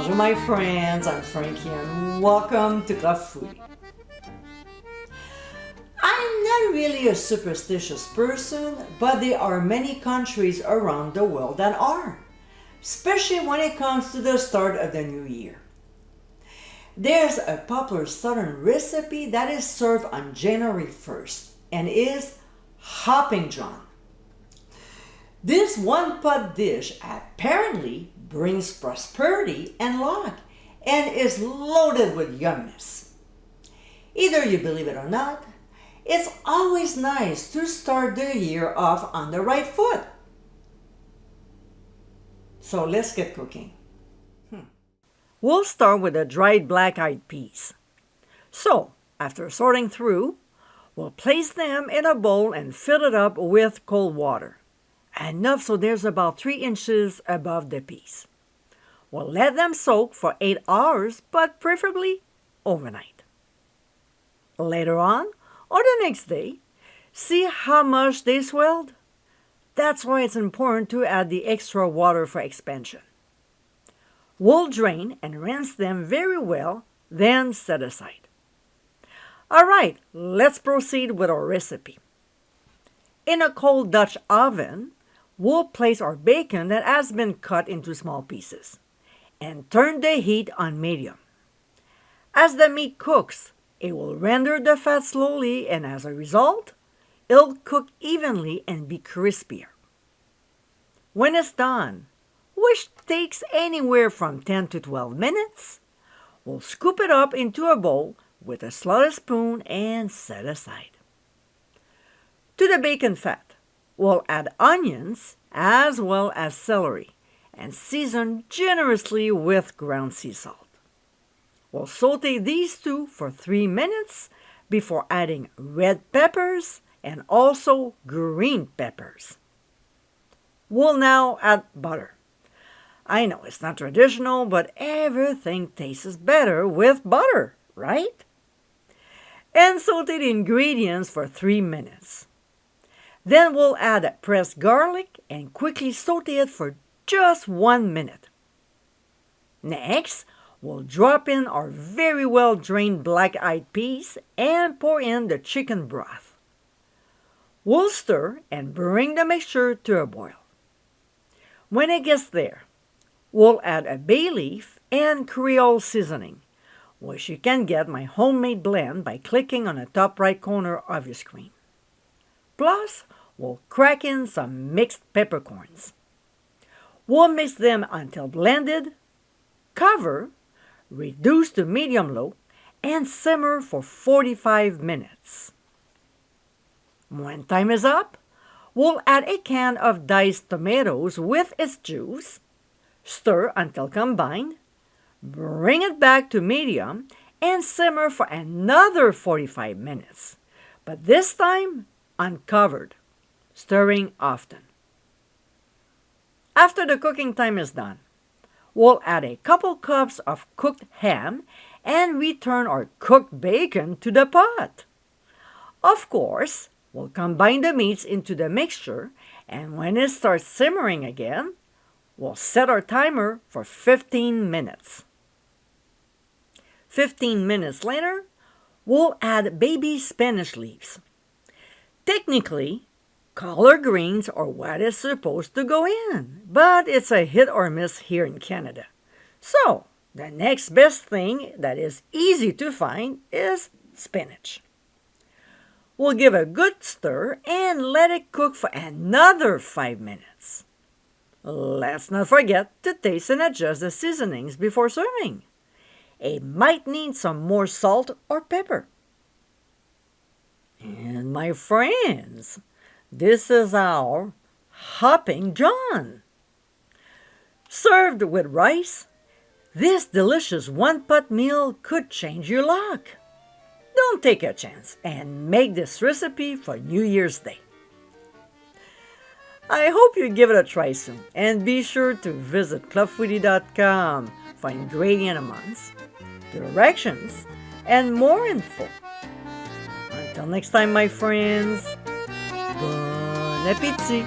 Bonjour my friends, I'm Frankie and welcome to Club Foodie. I'm not really a superstitious person, but there are many countries around the world that are, especially when it comes to the start of the new year. There's a popular southern recipe that is served on January 1st and is Hoppin John. This one-pot dish apparently brings prosperity and luck and is loaded with yumminess. Either you believe it or not, it's always nice to start the year off on the right foot. So let's get cooking. We'll start with the dried black-eyed peas. So, after sorting through, we'll place them in a bowl and fill it up with cold water. Enough so there's about 3 inches above the peas. We'll let them soak for 8 hours, but preferably overnight. Later on, or the next day, see how much they swelled? That's why it's important to add the extra water for expansion. We'll drain and rinse them very well, then set aside. Alright, let's proceed with our recipe. In a cold Dutch oven, we'll place our bacon that has been cut into small pieces and turn the heat on medium. As the meat cooks, it will render the fat slowly and as a result, it'll cook evenly and be crispier. When it's done, which takes anywhere from 10 to 12 minutes, we'll scoop it up into a bowl with a slotted spoon and set aside. To the bacon fat, we'll add onions as well as celery and season generously with ground sea salt. We'll saute these two for 3 minutes before adding red peppers and also green peppers. We'll now add butter. I know it's not traditional, but everything tastes better with butter, right? And saute the ingredients for 3 minutes. Then we'll add pressed garlic and quickly saute it for just 1 minute. Next, we'll drop in our very well drained black-eyed peas and pour in the chicken broth. We'll stir and bring the mixture to a boil. When it gets there, we'll add a bay leaf and Creole seasoning, which you can get my homemade blend by clicking on the top right corner of your screen. Plus, we'll crack in some mixed peppercorns. We'll mix them until blended, cover, reduce to medium-low, and simmer for 45 minutes. When time is up, we'll add a can of diced tomatoes with its juice, stir until combined, bring it back to medium, and simmer for another 45 minutes, but this time uncovered, stirring often. After the cooking time is done, we'll add a couple cups of cooked ham and return our cooked bacon to the pot. Of course, we'll combine the meats into the mixture, and when it starts simmering again, we'll set our timer for 15 minutes. 15 minutes later, we'll add baby spinach leaves. Technically, collard greens are what is supposed to go in, but it's a hit or miss here in Canada. So, the next best thing that is easy to find is spinach. We'll give a good stir and let it cook for another 5 minutes. Let's not forget to taste and adjust the seasonings before serving. It might need some more salt or pepper. And my friends, this is our Hoppin John. Served with rice, this delicious one-pot meal could change your luck. Don't take a chance and make this recipe for New Year's Day. I hope you give it a try soon, and be sure to visit clubfoodie.com for ingredient amounts, directions, and more info. Until next time, my friends, bon appétit!